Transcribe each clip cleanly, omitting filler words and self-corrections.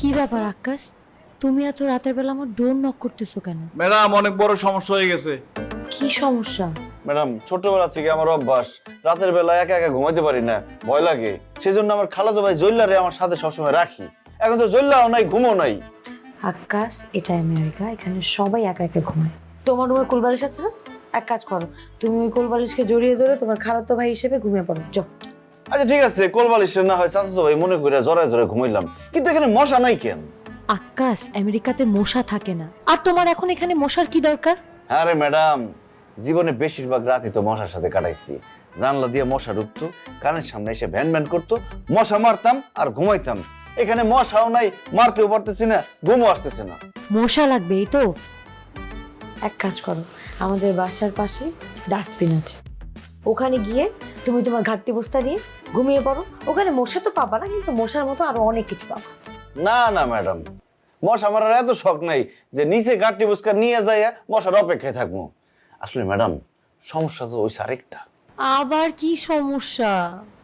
কি ব্যাপার আকাশ, তুমি এত রাতের বেলা আমার ডোর নক করতেছো কেন? ম্যাডাম অনেক বড় সমস্যা হয়ে গেছে। কি সমস্যা? ম্যাডাম ছোটবেলা থেকে আমার অভ্যাস, রাতের বেলা একা একা ঘুমাইতে পারি না, ভয় লাগে। সেজন্য আমার খালাতো ভাই জল্লারে আমার সাথে সবসময় রাখি। এখন তো জল্লাও নাই, ঘুমও নাই। আকাশ, এটা আমেরিকা, এখানে সবাই একা একা ঘুমায়। তোমার রুমের কোলবালিশ আছে না? এক কাজ করো, তুমি ওই কোলবালিশকে জড়িয়ে ধরে তোমার খালাতো ভাই হিসেবে ঘুমিয়ে পড়ো, যাও। আচ্ছা ঠিক আছে, কোলবালিশের না হয় চাচাতো ভাই মনে করে জড়ায় জড়ায় ঘুমাইলাম, কিন্তু এখানে মশা নাই কেন? আকাশ, আমেরিকাতে মশা থাকে না, আর তোমার এখন এখানে মশার কি দরকার? আরে ম্যাডাম, জীবনে বেশিরভাগ রাতই তো মশার সাথে কাটাইছি। জানলা দিয়ে মশা ঢুকতো, কানের সামনে এসে ভ্যান ভ্যান করতো, মশা মারতাম আর ঘুমাইতাম। এখানে মশাও নাই, মারতেও পারতেছি না, ঘুমও আসতেছে না। মশা লাগবে এই তো। এক কাজ করো, আমাদের বাসার পাশে ডাস্টবিন আছে, ওখানে গিয়ে তুমি তোমার ঘাটতি বস্তা নিয়ে ঘুমিয়ে পড়ো। ওখানে মশা তো পাবা না, কিন্তু মশার মতো আরো অনেক কিছু পাবা। না না ম্যাডাম, মশা মারার এত শখ নাই যে নিচে গাঁটটি বুসকা নিয়ে যাইয়া মশার অপেক্ষায় থাকবো। আসলে ম্যাডাম, সমস্যা তো ওই আরেকটা। আবার কি সমস্যা?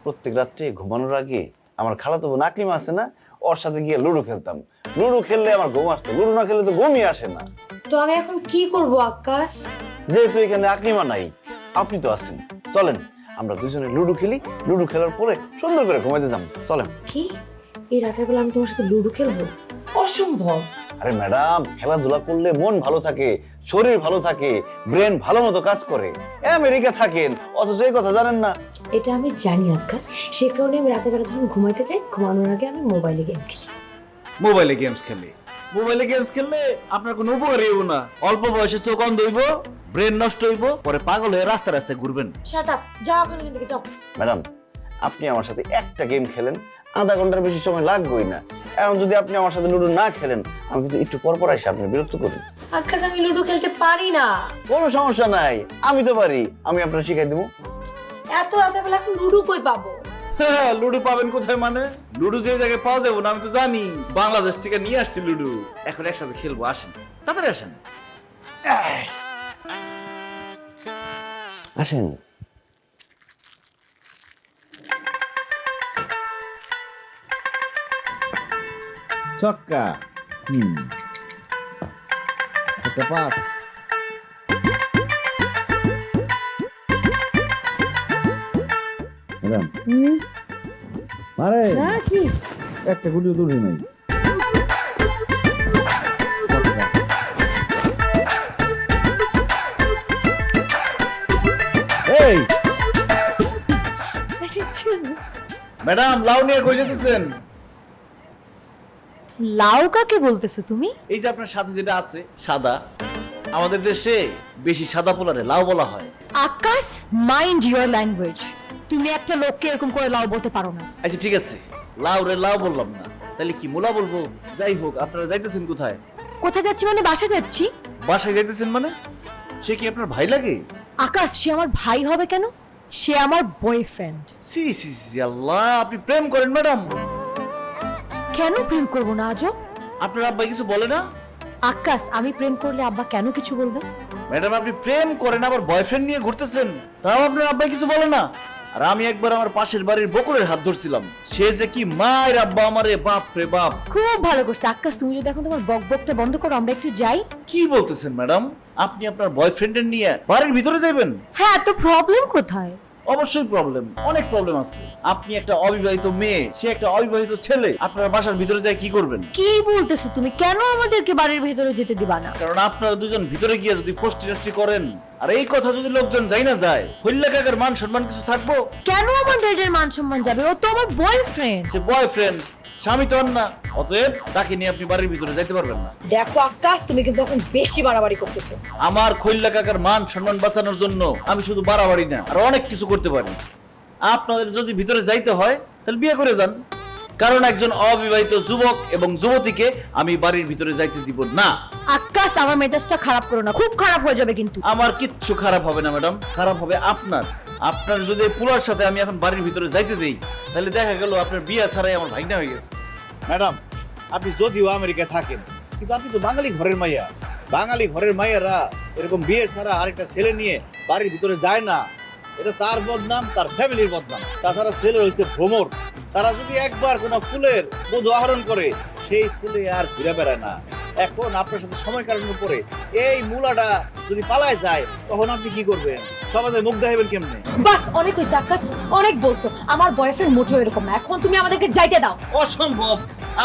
প্রত্যেক রাত্রে ঘুমানোর আগে আমার খালাতো বোন আকলিমা আছে না, ওর সাথে গিয়ে লুডো খেলতাম। লুডো খেললে আমার ঘুম আসতো, লুডো না খেললে তো ঘুমই আসে না। তো আমি এখন কি করব আকাশ? যেহেতু এখানে আকলিমা নাই, আপনি তো আছেন, চলেন আমরা দুজনে লুডো খেলি। লুডো খেলার পরে সুন্দর করে ঘুমাইতে যাবো, চলেন। কি, এই রাতের বেলা আমি তোমার সাথে লুডো খেলবো? অসম্ভব। আরে ম্যাডাম, খেলাধুলা করলে মন ভালো থাকে, শরীর ভালো থাকে, ব্রেন ভালো মতো কাজ করে। আমেরিকা থাকেন অথচ এই কথা জানেন না। এটা আমি জানি আকাশ, সে কারণে আমি রাতের বেলা যখন ঘুমাইতে যাই, ঘুমানোর আগে আমি মোবাইলে গেম খেলি। মোবাইলে গেমস খেলে আপনার কোনো উপকারই হইব না। অল্প বয়সে চোখ অন্ধ হইব, ব্রেন নষ্ট হইব, পরে পাগল হয়ে রাস্তায় রাস্তায় ঘুরবেন। শাট আপ, যাও ওখান থেকে, যাও। ম্যাডাম, আপনি আমার সাথে একটা গেম খেলেন, আধা ঘন্টার বেশি সময় লাগবেই না। এখন যদি আপনি আমার সাথে লুডো না খেলেন, আমি কিন্তু একটু পর পর এসে আপনি বিরক্ত করি। আকাশ, আমি লুডো খেলতে পারি না। কোনো সমস্যা নাই, আমি তো পারি, আমি আপনার শিখাই দেবো। এত রাতের বেলা এখন লুডো কই পাবো? হ্যাঁ, লুডো পাবেন কোথায় মানে? লুডো যে জায়গায় পাওয়া যাবে না আমি তো জানি। বাংলাদেশ থেকে নিয়ে আসছি লুডো, এখন একসাথে খেলবো, আসেন তাড়াতাড়ি আসেন। আসেন। ছক্কা, একটা পাস। ম্যাডাম, আরে কি একটা গুলিও দূরে নাই। এই ম্যাডাম, লাউ নিয়ে কই যেতেছেন? লাউ কাকে বলতেছো তুমি? এই যে আপনার সাথে যেটা আছে সাদা, আমাদের দেশে বেশি সাদা পোলারে লাউ বলা হয়। আকাশ, মাইন্ড ইউর ল্যাঙ্গুয়েজ। তুমি একটা লোককে এরকম করে লাউ বলতে পারো না। আচ্ছা ঠিক আছে, লাউ রে লাউ বললাম না, তাহলে কি মুলা বলবো? যাই হোক, আপনারা যাইতেছেন কোথায়? কোথায় যাচ্ছি মানে বাসা যাচ্ছি। বাসায় যাইতেছেন মানে? সে কি আপনার ভাই লাগে? আকাশ, সে আমার ভাই হবে কেন? সে আমার বয়ফ্রেন্ড। সি সি সি, আল্লাহ, আপনি প্রেম করেন ম্যাডাম? কেন প্রেম করবো না আজও? আপনার আব্বা কিছু বলে না? আকাশ, আমি প্রেম করলে আব্বা কেন কিছু বলবে? ম্যাডাম, আপনি প্রেম করেন আবার বয়ফ্রেন্ড নিয়ে ঘুরতেছেন, তাও আপনার আব্বা কিছু বলে না? আর আমি একবার আমার পাশের বাড়ির বকুলের হাত ধরছিলাম, সে যে কি মায়ের আব্বা আমারে, বাপ রে বাপ। খুব ভালো করছে আকাশ, তুমি যদি এখন তোমার বকবকটা বন্ধ করো, আমরা একটু যাই। কি বলতেছেন ম্যাডাম? আপনি আপনার বয়ফ্রেন্ডের নিয়ে বাড়ির ভিতরে যাবেন? হ্যাঁ, তো প্রবলেম কোথায়? অবশ্যই প্রবলেম, অনেক প্রবলেম আছে। আপনি একটা অবিবাহিত মেয়ে, সে একটা অবিবাহিত ছেলে, আপনার বাসার ভিতরে যায় কি করবেন? কি বলতেছো তুমি? কেন আমাদেরকে বাড়ির ভেতরে যেতে দিবা না? কারণ আপনারা দুজন ভিতরে গিয়ে যদি ফষ্টি নষ্টি করেন, আর এই কথা যদি লোকজন যাই না যায়, হইল্লা কাকার মান সম্মান কিছু থাকবো? কেন আমাদের এর মান সম্মান যাবে? ও তো আমার বয়ফ্রেন্ড। সে বয়ফ্রেন্ড, স্বামী তো আর না, অতএব তাকে নিয়ে আপনি বাড়ির ভিতরে যাইতে পারবেন না। দেখো আকাশ, তুমি কিন্তু এখন বেশি বাড়াবাড়ি করতেছো। আমার খৈল্লা কাকার মান সম্মান বাঁচানোর জন্য আমি শুধু বাড়াবাড়ি না, আর অনেক কিছু করতে পারি। আপনাদের যদি ভিতরে যাইতে হয় তাহলে বিয়ে করে যান, কারণ একজন অবিবাহিত যুবক এবং যুবতীকে আমি বাড়ির ভিতরে যাইতে দিব না। আকাশ, আমার মেজাজটা খারাপ করো না, খুব খারাপ হয়ে যাবে কিন্তু। আমার কিচ্ছু খারাপ হবে না ম্যাডাম, খারাপ হবে আপনার। আপনার যদি পুলার সাথে আমি এখন বাড়ির ভিতরে যাইতে দেই, তাহলে দেখা গেল আপনার বিয়ে ছাড়াই আমার ভাগনা হয়ে গেছে। ম্যাডাম, আপনি যদিও আমেরিকায় থাকেন, কিন্তু আপনি তো বাঙালি ঘরের মাইয়া। বাঙালি ঘরের মাইয়ারা এরকম বিয়ে ছাড়া আরেকটা ছেলে নিয়ে বাড়ির ভিতরে যায় না। এটা তার বদনাম, তার ফ্যামিলির বদনাম। তাছাড়া ছেলের হয়েছে ভ্রমর, তারা যদি একবার কোনো ফুলের মধু আহরণ করে, সেই ফুলে আর ঘুরে বেড়ায় না। এখন আপনার সাথে সময় কাটানোর পরে এই মূলাটা যদি পালায় যায় তখন আপনি কি করবেন? সমাজে মুখ দেখাবেন কেমনে? বাস অনেক হয়েছে আকাশ, অনেক বলছো। আমার বয়ফ্রেন্ড মোটেও এরকম না। এখন তুমি আমাদেরকে যাইতে দাও। অসম্ভব।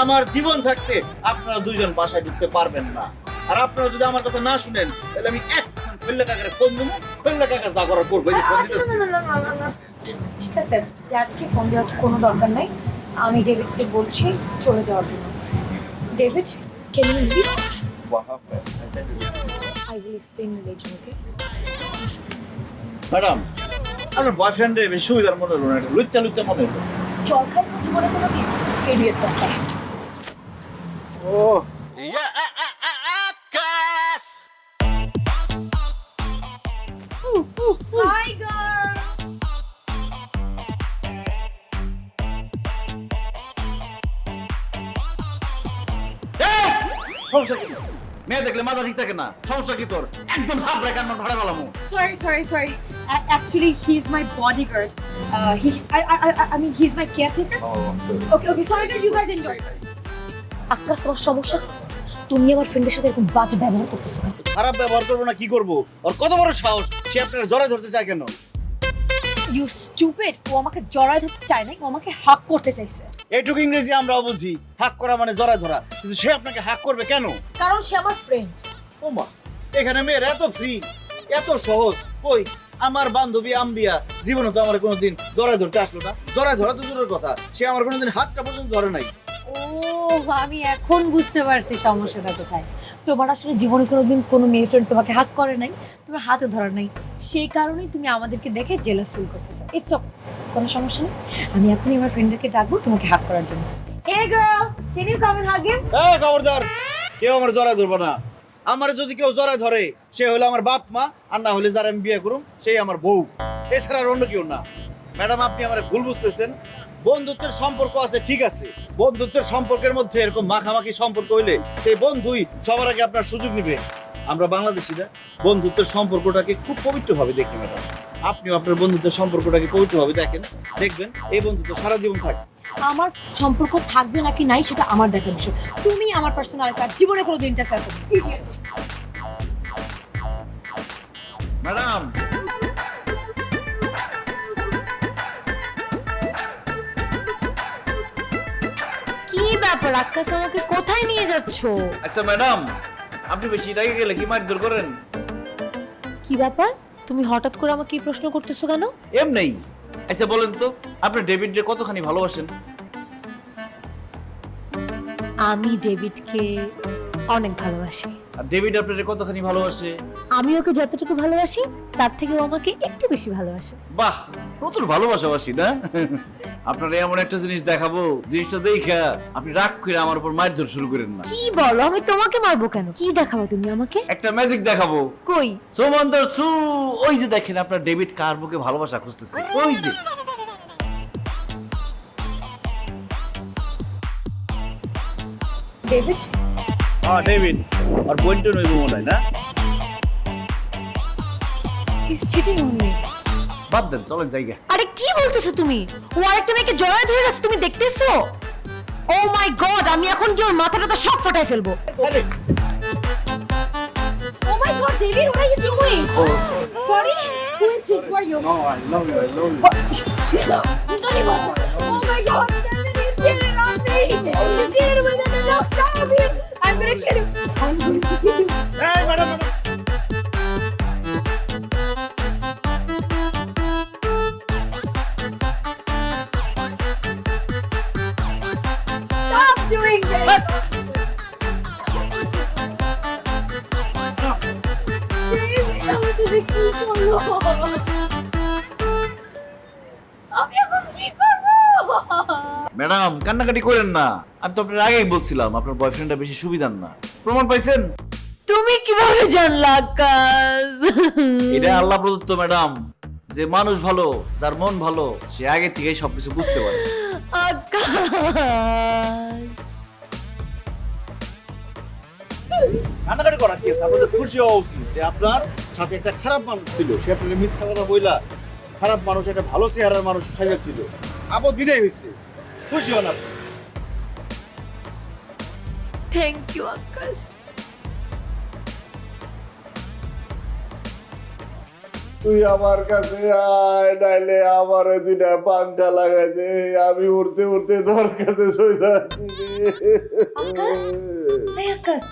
আমার জীবন থাকতে আপনারা দুইজন বাসায় ঢুকতে পারবেন না। আর আপনারা যদি আমার কথা না শুনেন তাহলে আমি এখন খৈল্লা কাকারে ফোন দেবো, খৈল্লা কাকা যা করার করবো। এই যে ফোন দিতেছি। না। ঠিক আছে, ড্যাডকে ফোন দেওয়ার কোনো দরকার নাই। আমি ডেভিডকে বলছি চলে যাওয়ার জন্য। David, can you leave? I will explain you later, okay? Madam, আপনার বয়ফ্রেন্ডের বেশি সুবিধার মনে হলো না, লুচ্চা লুচ্চা মনে হলো। জল খাইছো জীবনে কোনো দিন? ইডিয়েট একটা। ও Hi girl. সমস্যা কি? মেয়ে দেখলে মাথা ঠিক থাকে না, সমস্যা কি তোর? একদম ভাব রেখে আমার ভাড়া বলামো। Sorry. Actually, he's my bodyguard. I mean, he's my caretaker. Okay. Sorry, guys. You guys enjoy. আকাশ, তোমার সমস্যা? তুমি আমার ফ্রেন্ডের সাথে এরকম বাজে ব্যবহার করতেছো। খারাপ ব্যবহার করবো না কি করবো? ওর কত বড় সাহস, সে আপনার জড়ায় ধরতে চায় কেন? You stupid. ও আমাকে জড়ায় ধরতে চায় না, ও আমাকে হাক করতে চাইছে। এইটুকু ইংরেজি আমরাও বুঝি, হাক করা মানে জড়ায় ধরা, কিন্তু সে আপনাকে হাক করবে কেন? কারণ সে আমার ফ্রেন্ড। ও মা, এখানে মেয়ের এত ফ্রি, এত সহজ। কই আমার বান্ধবী আম্বিয়া জীবনে তো আমার কোনোদিন জড়ায় ধরতে আসলো না। জড়ায় ধরা তো দূরের কথা, সে আমার কোনোদিন হাতটা পর্যন্ত ধরে নাই। ও, আমি এখন বুঝতে পারছি সমস্যাটা কোথায়। তোমার আসলে জীবনে কোনোদিন কোনো মেয়ে ফ্রেন্ড তোমাকে হাক করে নাই, তোমার হাতও ধরা নাই। সেই কারণেই তুমি আমাদেরকে দেখে জেলাস ফিল করতেছো। ইটস ওকে, কোনো সমস্যা নেই। আমি এখনই আমার ফ্রেন্ডদেরকে ডাকবো তোমাকে হাক করার জন্য। Hey girl, can you come and hug him? এই খবরদার, কেউ আমার জড়ায় ধরবে না। আমার যদি কেউ জড়ায় ধরে সে হলো আমার বাপ মা, আর না হলে যারা আমি বিয়ে করুম সেই আমার বউ, এছাড়া আর অন্য কেউ না। ম্যাডাম, আপনি আমার ভুল বুঝতেছেন। বন্ধুত্বের সম্পর্ক আছে, ঠিক আছে, বন্ধুত্বের সম্পর্কের মধ্যে এরকম মাখামাখি সম্পর্ক হইলে সেই বন্ধুই সবার আগে আপনার সুযোগ নিবে। আমরা বাংলাদেশিরা বন্ধুত্বের সম্পর্কটাকে খুব পবিত্রভাবে দেখি ম্যাডাম। আপনিও আপনার বন্ধুত্বের সম্পর্কটাকে পবিত্রভাবে দেখেন, দেখবেন এই বন্ধুত্ব সারা জীবন থাকে। আমার সম্পর্ক থাকবে নাকি নাই সেটা আমার দেখার বিষয়। তুমি আমার পার্সোনাল লাইফে জীবনে কোনো দিন ইন্টারফেয়ার করবে না। ম্যাডাম, কি ব্যাপার আকাশ, আমাকে কোথায় নিয়ে যাচ্ছো? আচ্ছা ম্যাডাম, আপনি বেশি রেগে গেলে কি মারধর করেন? কি ব্যাপার, তুমি হঠাৎ করে আমাকে এই প্রশ্ন করতেছো কেন? এমনি। আচ্ছা বলেন তো, আপনি ডেভিডকে কতখানি ভালোবাসেন? আমি ডেভিডকে অনেক ভালোবাসি। আর ডেভিড আপনাকে কতখানি ভালোবাসে? আমি ওকে যতটুকু ভালোবাসি তার থেকে ও আমাকে একটু বেশি ভালোবাসে। বাহ, প্রচুর ভালোবাসাবাসি না? আপনারা এমন একটা জিনিস দেখাবো, জিনিসটা দেখা আপনি রাগ করে আমার উপর মারধর শুরু করেন না। কি বলো, আমি তোমাকে মারবো কেন? কি দেখাবো তুমি আমাকে? একটা ম্যাজিক দেখাবো। কই? সোমন্দর সু, ওই যে দেখেন আপনার ডেভিড কার বুকে ভালোবাসা খুঁজতেছে, ওই যে। ডেভিড? হ্যাঁ ডেভিড, আর বোনটা নইব মনে হয় না? He's cheating on me. বাদ দেন, চলেন জায়গা। আরে কি বলতেছো তুমি? ও আরেকটা মেয়েকে জড়ায় ধরে রাখছে, তুমি দেখতেছো? ও মাই গড, আমি এখন কি ওর মাথাটা তো সব ফাটাই ফেলবো। আরে Oh my god, David, what are you doing? Sorry? Who is it? Who are you? no, I love you, I love you. He's not even. Oh my god, David, you cheated on me. You cheated with another. Stop him. I'm gonna kill him. I'm going to kill him. এই madam, Stop doing this. David, আমাকে কি করলো? আমি এখন কি করবো? Madam কান্নাকাটি করেন না। আমি তো আপনার আগেই বলছিলাম আপনার বয়ফ্রেন্ডটা বেশি সুবিধার না। প্রমাণ পাইছেন? তুমি কিভাবে জানলা আকাশ? এটা আল্লাহ প্রদত্ত ম্যাডাম। যে মানুষ ভালো, যার মন ভালো, সে আগে থেকেই সবকিছু বুঝতে পারে। আকাশ, কান্নাকাটি করা কি আছে? আপনাদের খুশি হওয়া উচিত যে আপনার সাথে একটা খারাপ মানুষ ছিল, সে আপনাকে মিথ্যা কথা বইলা খারাপ মানুষ একটা ভালো চেহারার মানুষ সাজা ছিল, আপদ বিদায় হয়েছে। খুশি হন আপনি। থ্যাংক ইউ আকাশ। তুই আমার কাছে আয়, নাইলে আমার দুইটা পাঙ্খা লাগাই দে, আমি উড়তে উড়তে তোর কাছে চলে আসছি রে। আকাশ, এই আকাশ,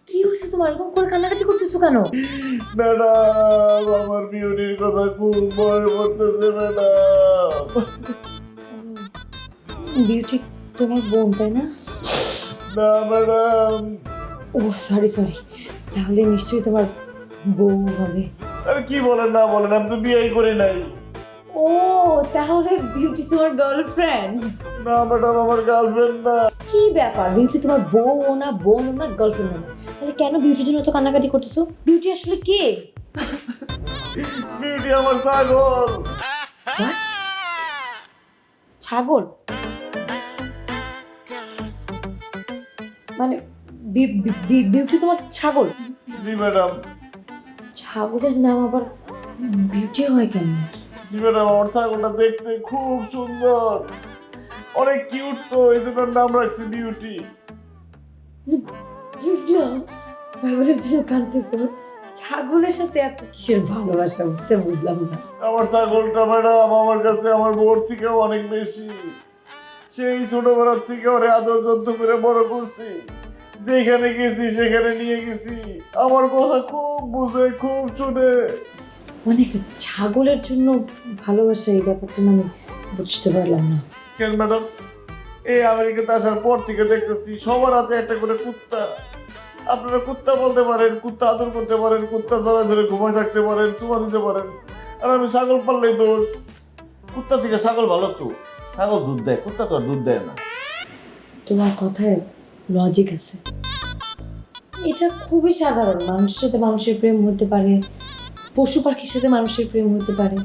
কি হয়েছে তোমার? এরকম করে কান্নাকাটি করতেছো কেন? ম্যাডাম, আমার বিউটির কথা খুব মনে পড়তেছে ম্যাডাম। বিউটি তোমার বোন তাই না? না ম্যাডাম। ও সরি সরি, তাহলে নিশ্চয়ই তোমার বউ হবে। আরে কি বলেন না বলেন, আমি তো বিয়েই করি নাই। ও তাহলে বিউটি তোমার গার্লফ্রেন্ড? না ম্যাডাম, আমার গার্লফ্রেন্ড না। কি ব্যাপার, বিউটি তোমার বউ না, বোন না, গার্লফ্রেন্ড না? তাহলে কেন বিউটির জন্য তো কান্নাকাটি করতেছো? বিউটি আসলে কে? বিউটি আমার ছাগল। What? ছাগল? মানে বিউটি তোমার ছাগল? জি ম্যাডাম। ছাগলের নাম আবার বিউটি হয় কেন? জি ম্যাডাম, আমার ছাগলটা দেখতে খুব সুন্দর, অনেক কিউট, তো এই জন্য নাম রাখছি বিউটি। বুঝলাম, ছাগলের জন্য কাঁদতেছো। ছাগলের সাথে এত কিসের ভালোবাসা, বুঝতে বুঝলাম না। আমার ছাগলটা ম্যাডাম আমার কাছে আমার বোর থেকেও অনেক বেশি। সেই ছোটবেলার থেকে ওরে আদর যত্ন করে বড় করছি, যেখানে গেছি সেখানে নিয়ে গেছি, আমার কথা খুব বুঝে, খুব শুনে। মানে ছাগলের জন্য ভালোবাসা, এই ব্যাপারটা না আমি বুঝতে পারলাম না। কেন ম্যাডাম, এই আমেরিকাতে আসার পর থেকে দেখতেছি সবার হাতে একটা করে কুত্তা। আপনারা কুত্তা বলতে পারেন, কুত্তা আদর করতে পারেন, কুত্তা ধরে ধরে ঘুমায় থাকতে পারেন, চুমা দিতে পারেন, আর আমি ছাগল পাললেই দোষ। কুত্তা থেকে ছাগল ভালো তো, ছাগল দুধ দেয়, কুত্তা তো আর দুধ দেয় না। তোমার কথায় লজিক আছে। এটা খুবই সাধারণ, মানুষের সাথে মানুষের প্রেম হতে পারে, পশু পাখির সাথে মানুষের প্রেম হতে পারে।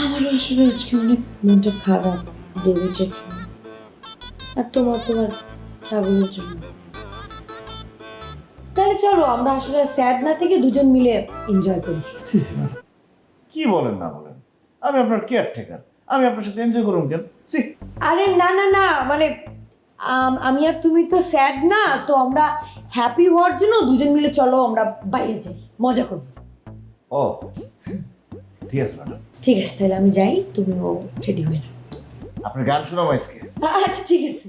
আমারও আসলে আজকে অনেক মনটা খারাপ ডেভিডের জন্য, আর তোমার ছাগলের জন্য। তাহলে চলো আমরা আসলে স্যাড না থেকে দুজন মিলে এনজয় করি। সিসি ম্যাডাম, কি বলেন না বলেন, আমি আপনার কেয়ারটেকার, আমি আপনার সাথে এনজয় করুন কেন? সি, আরে না না না, মানে আমি আর তুমি তো স্যাড না, তো আমরা হ্যাপি হওয়ার জন্য দুজন মিলে চলো আমরা বাইরে যাই, মজা করবো। ও ঠিক আছে ম্যাডাম। ঠিক আছে, তাহলে আমি যাই, তুমিও রেডি হয়ে নাও। আপনার গান শোনাবো আজকে। আচ্ছা ঠিক আছে।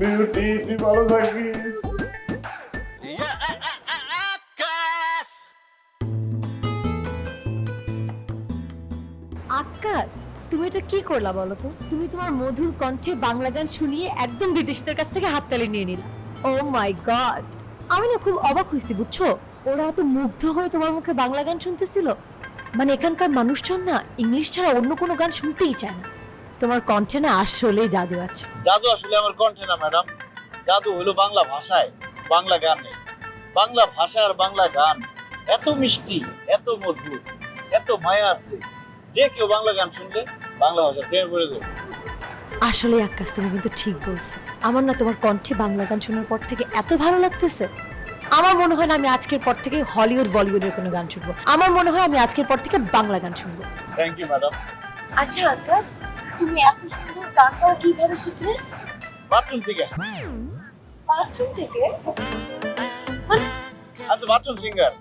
বিউটি, তুই ভালো থাকিস। আকাশ, তুমি এটা কি করলা বলো তো? তুমি তোমার মধুর কণ্ঠে বাংলা গান শুনিয়ে একদম বিদেশিদের কাছ থেকে হাততালি নিয়ে নিলা। ও মাই গড, আমি না খুব অবাক হয়েছি বুঝছো। ওরা এত মুগ্ধ হয়ে তোমার মুখে বাংলা গান শুনতেছিল। মানে এখানকার মানুষজন না ইংলিশ ছাড়া অন্য কোনো গান শুনতেই চায় না। তোমার কণ্ঠে না আসলেই জাদু আছে। জাদু আসলে আমার কণ্ঠে না ম্যাডাম, জাদু হলো বাংলা ভাষায়, বাংলা গানে। বাংলা ভাষা আর বাংলা গান এত মিষ্টি, এত মধুর, এত মায়া আছে, যে কেউ বাংলা গান শুনলে বাংলা ভাষা প্রেমে পড়ে যাবে। আসলে আকাশ, তুমি কিন্তু ঠিক বলছো। আমার না তোমার কণ্ঠে বাংলা গান শোনার পর থেকে এত ভালো লাগতেছে। আমার মনে হয় না আমি আজকের পর থেকে হলিউড বলিউডের কোনো গান শুনবো। আমার মনে হয় আমি আজকের পর থেকে বাংলা গান শুনবো। Thank you madam. আচ্ছা আকাশ, তুমি এত সুন্দর গান গাওয়া কিভাবে শিখলে? বাথরুম থেকে। বাথরুম থেকে? আমি তো বাথরুম সিঙ্গার,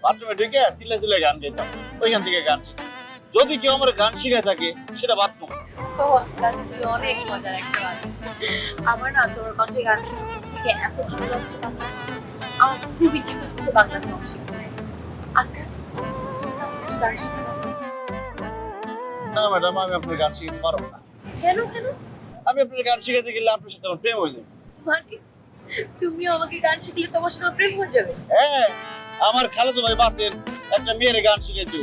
বাথরুমে ঢুকে চিল্লা চিল্লা গান গাইতাম, ওইখান থেকে গান শিখছি। যদি কেউ আমার গান শিখায় থাকে সেটা বাথরুম। ও আকাশ, তুই অনেক মজার একটা গান। আমার না তোর কণ্ঠে গান শোনার থেকে এত ভালো লাগছে বাংলা, আমার খুব ইচ্ছে করতেছে বাংলা সং শিখতে। আকাশ, তুমি আমাকে গান শিখতে পারবে? না ম্যাডাম, আমি আপনার গান শিখাতে পারবো না। কেন কেন? আমি আপনার গান শিখাতে গেলে আপনার সাথে আমার প্রেম হয়ে যাবে। মানে তুমিও আমাকে গান শিখলে তোমার সাথে আমার প্রেম হয়ে যাবে? হ্যাঁ, আমার খালাতো ভাই বাতের একটা মেয়ের গান শিখাইতো,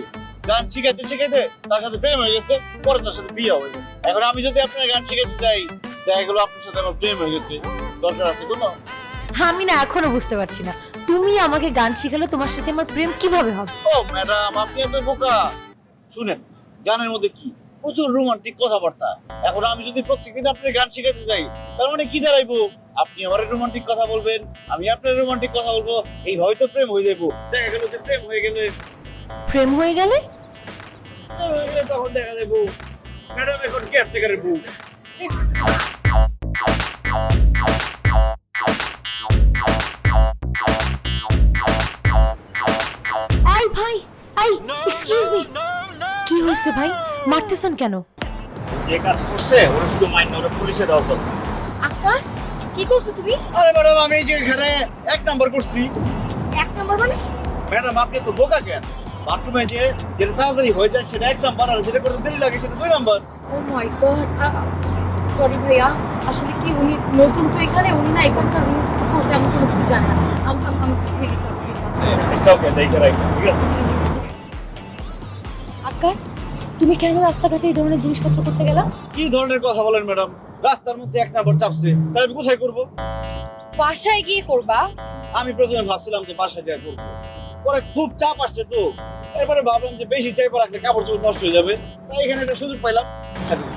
গান শিখাইতে শিখাইতে তার সাথে প্রেম হয়ে গেছে, পরে তার সাথে বিয়ে হয়ে গেছে। এখন আমি যদি আপনার গান শিখাইতে চাই, দেখা গেলো আপনার সাথে আমার প্রেম হয়ে গেছে, দরকার আছে কোনো? আমি না এখনো বুঝতে পারছি না, তুমি আমাকে গান শিখালে তোমার সাথে আমার প্রেম কিভাবে হবে? ও ম্যাডাম, আপনি এত বোকা। শুনেন, গানের মধ্যে কি প্রচুর রোমান্টিক কথাবার্তা। এখন আমি যদি প্রত্যেকদিন আপনার গান শিখাতে যাই, তার মানে কি দাঁড়াইবো? আপনি আমার রোমান্টিক কথা বলবেন, আমি আপনার রোমান্টিক কথা বলবো, এইভাবে তো প্রেম হয়ে যাবো। দেখা গেল যে প্রেম হয়ে গেলে তখন দেখা যাবো ম্যাডাম এখন কেয়ারটেকারের বউ। ভাই মারতেছেন কেন? যে কাজ করছে ওরা শুধু মাইন্য ওরা পুলিশে দাও তো। আকাশ কি করছো তুমি? আরে ম্যাডাম আমি এই যে এখানে 1 নাম্বার করছি। 1 নম্বর মানে? ম্যাডাম আপনি তো বোকা কেন? বাথরুমে যে যেটা তাড়াতাড়ি হয়ে যায় সেটা 1 নাম্বার, আর যেটা করতে দেরি লাগে সেটা 2 নাম্বার। ও মাই গড, সরি ভাইয়া, আসলে কি উনি নতুন তো এখানে, উনি না এখানকার রুলস করতে আমি কোনো কিছু জানি না। আমি রিয়েলি সরি। ইটস ওকে, দেখে রাখবেন, ঠিক আছে? আকাশ তুমি কেন রাস্তাঘাটে এই ধরনের জিনিসপত্র করতে গেলা? কি ধরনের কথা বলেন ম্যাডাম? রাস্তার মধ্যে 1 নাম্বার চাপছে, তাহলে আমি কোথায় করব? বাসায় গিয়ে করবা? আমি প্রথমে ভাবছিলাম যে বাসায় যা করবো, পরে খুব চাপ আসছে তো, এরপরে ভাবলাম যে বেশি চাপ রাখলে কাপড় চোপড় নষ্ট হয়ে যাবে, তাই এখানে একটা সুযোগ পাইলাম, ছাড়িস।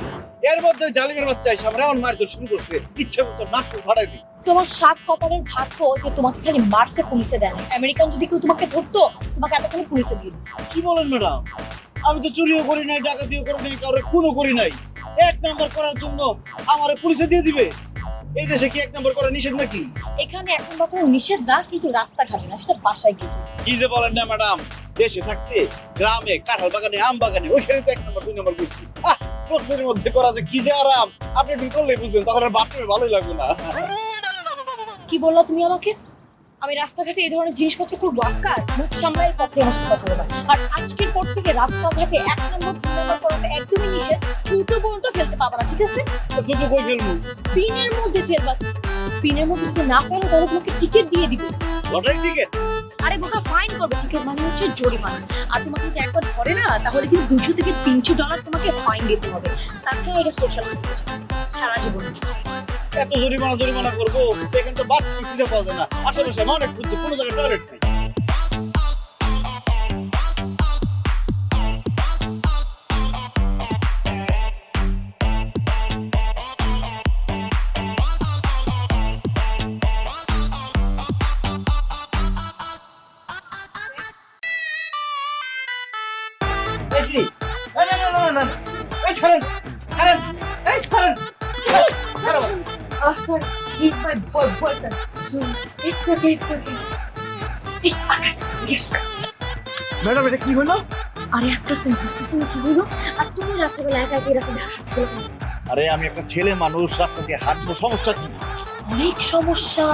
এর মধ্যে জালিমের বাচ্চা এসে আমরা এমন মারধর শুরু করছে, ইচ্ছা করছে নাক ফাটাই দিই। তোমার 7 কপালের ভাগ্য যে তোমাকে খালি মার্সে পুলিশে দেয় না। আমেরিকান যদি কেউ তোমাকে ধরতো তোমাকে এতক্ষণ পুলিশে দিয়ে দিত। কি বলেন ম্যাডাম? আমি তো চুরিও করি নাই, ডাকাতিও করি নাই, কারোর খুনও করি নাই। 1 নাম্বার করার জন্য আমারে পুলিশে দিয়ে দিবে? এই দেশে কি 1 নাম্বার করা নিষেধ নাকি? এখানে এখন বা কোনো নিষেধ না, কিন্তু রাস্তাঘাটে না, সেটা বাসায় গিয়ে। কি যে বলেন না ম্যাডাম, দেশে থাকতে গ্রামে কাঁঠাল বাগানে আম বাগানে ওইখানে তো 1 নাম্বার 2 নাম্বার করছি। প্রশ্নের মধ্যে করা যে কি যে আরাম, আপনি একদিন করলেই বুঝবেন, তখন আর বাথরুমে ভালোই লাগবে না। কি বললা তুমি আমাকে? আমি রাস্তাঘাটে এই ধরনের জিনিসপত্র করবো? আকাশ মুখ সামলাই পথে আমার সাথে কথা বলবা। আর আজকের পর থেকে রাস্তাঘাটে 1 নম্বর 2 নম্বর করাটা একদমই নিষেধ। দুটো পর্যন্ত ফেলতে পারবা না, ঠিক আছে? দুটো কই ফেলবো? পিনের মধ্যে ফেলবা। পিনের মধ্যে যদি না ফেলো তাহলে তোমাকে টিকিট দিয়ে দিবে। Lottery ticket? আরে বোকা, ফাইন করবে। টিকিট মানে হচ্ছে জরিমানা। আর তোমাকে যদি একবার ধরে না, তাহলে কিন্তু $200 থেকে $300 তোমাকে ফাইন দিতে হবে। তাছাড়া এটা সোশ্যাল মিডিয়া সারা জীবনের জন্য। এত জরিমানা করবো, এখানে তো বাথরুম খুঁজে পাওয়া যায় না, আশেপাশে অনেক খুঁজছে, কোনো জায়গায় টয়লেট নেই। এই কি? এই না, না, না, না, না। এই ছাড়েন, ছাড়েন, এই ছাড়েন। ছাড়ো। Sorry, he's my boyfriend. So it's okay, it's okay. Hey, Akash, yes. Madam এটা কি হলো? আরে আকাশ, তুমি বুঝতেছো না কি হইলো? আর তুমি রাত্রেবেলা একা একা এই রাস্তা দিয়ে হাঁটছিলে কেন? আরে আমি একটা ছেলে মানুষ, রাস্তা দিয়ে হাঁটবো, সমস্যা কি? অনেক সমস্যা।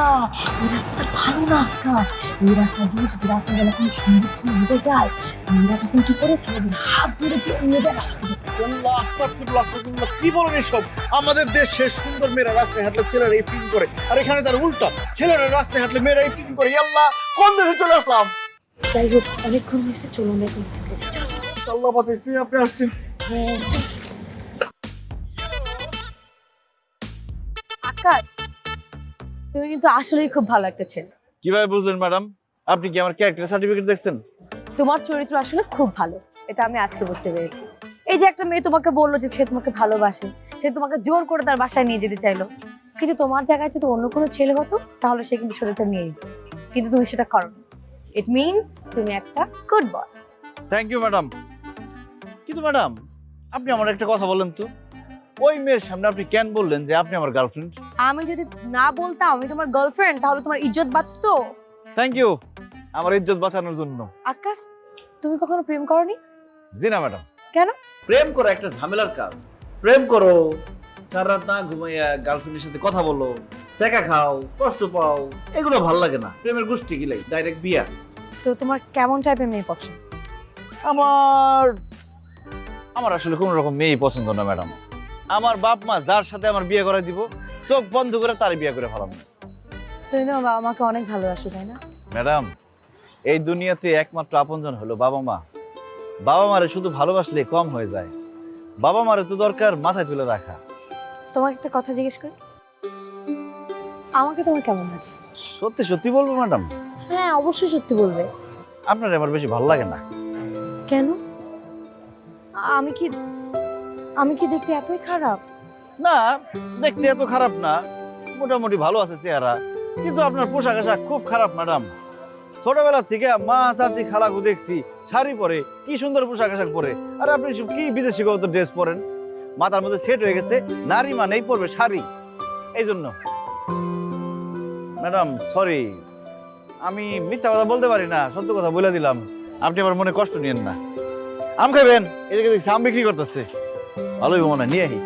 এই রাস্তাটা ভালো না আকাশ। এই রাস্তা দিয়ে যদি রাত্রেবেলা কোনো সুন্দর ছেলে হেঁটে যায়, মেয়েরা তখন কি করে ছেলেদের হাত ধরে নিয়ে যায় রাস্তা দিয়ে। আল্লাহ, আস্তাগফিরুল্লাহ, আস্তাগফিরুল্লাহ। কি বলেন এসব? আমাদের দেশে সুন্দর মেয়েরা রাস্তায় হাঁটলে ছেলেরা এই ফিটিং করে, আর এখানে তার উল্টা, ছেলেরা রাস্তায় হাঁটলে মেয়েরা এই ফিটিং করে। আল্লাহ, কোন দেশে চলে আসলাম? যাই হোক, অনেকক্ষণ হয়েছে, চলো না তুমি। আল্লাহ বাঁচাইছি, আপনি আসছেন। আকাশ, তুমি কিন্তু আসলেই খুব ভালো একটা ছেলে। কিভাবে বুঝলেন ম্যাডাম? আপনি কি আমার ক্যারেক্টার সার্টিফিকেট দেখছেন? তোমার চরিত্র আসলে খুব ভালো, এটা আমি আজকে বুঝতে পেরেছি। এই যে একটা মেয়ে তোমাকে বললো যে সে তোমাকে ভালোবাসে, সে তোমাকে জোর করে তার বাসায় নিয়ে যেতে চাইলো, কিন্তু তোমার জায়গায় যদি অন্য কোনো ছেলে হতো তাহলে সে কিন্তু শরীরটা নিয়ে নিত, কিন্তু তুমি সেটা করোনি। ইট মিনস তুমি একটা good boy. Thank you madam. কিন্তু ম্যাডাম, আপনি আমার একটা কথা বলেন তো, ওই মেয়ের সামনে আপনি কেন বললেন যে আপনি আমার গার্লফ্রেন্ড? আমি যদি না বলতাম আমি তোমার গার্লফ্রেন্ড, তাহলে তোমার ইজ্জত বাঁচতো। থ্যাংক ইউ আমার ইজ্জত বাঁচানোর জন্য। আকাশ, তুমি কখনো প্রেম করনি? জি না ম্যাডাম। কেন? প্রেম করা একটা ঝামেলার কাজ। প্রেম করো, সারা রাত না ঘুমাইয়া গার্লফ্রেন্ডের সাথে কথা বলো, সেকা খাও, কষ্ট পাও, এগুলো ভালো লাগে না। প্রেমের গোষ্ঠী গিলাই ডাইরেক্ট বিয়া। তো তোমার কেমন টাইপের মেয়ে পছন্দ? আমার আসলে কোনো রকম মেয়েই পছন্দ না ম্যাডাম। আমার বাপ মা যার সাথে আমার বিয়ে করে দিব, চোখ বন্ধ করে তার বিয়ে করে ফেলাম। তুমি তো বাবা মাকে অনেক ভালোবাসো, তাই না? ম্যাডাম, এই দুনিয়াতে একমাত্র আপনজন হলো বাবা মা। বাবা মারে শুধু ভালোবাসলে কম হয়ে যায়, বাবা মারে তো দরকার মাথায় তুলে রাখা। তোমাকে একটা কথা জিজ্ঞেস করি, আমাকে তোমার কেমন লাগে? সত্যি সত্যি বলবো ম্যাডাম? হ্যাঁ, অবশ্যই সত্যি বলবে। আপনার আমার বেশি ভালো লাগে না। কেন? আমি কি দেখতে এতই খারাপ? না, দেখতে এত খারাপ না, মোটামুটি ভালো আছে চেহারা, কিন্তু আপনার পোশাক আশাক খুব খারাপ ম্যাডাম। ছোটবেলা থেকে মা চাচি খালাকে দেখছি শাড়ি পরে, কি সুন্দর পোশাক আশাক পরে, আর আপনি সব কি বিদেশি গত ড্রেস পরেন। মাথার মধ্যে সেট হয়ে গেছে নারী মানেই পরবে শাড়ি, এই জন্য। ম্যাডাম সরি, আমি মিথ্যা কথা বলতে পারি না, সত্য কথা বলে দিলাম, আপনি আমার মনে কষ্ট নিয়েন না। আম খাবেন? এদিকে দেখছি আম বিক্রি করতেছে, ভালোই মনে হয়, নিয়ে আহি।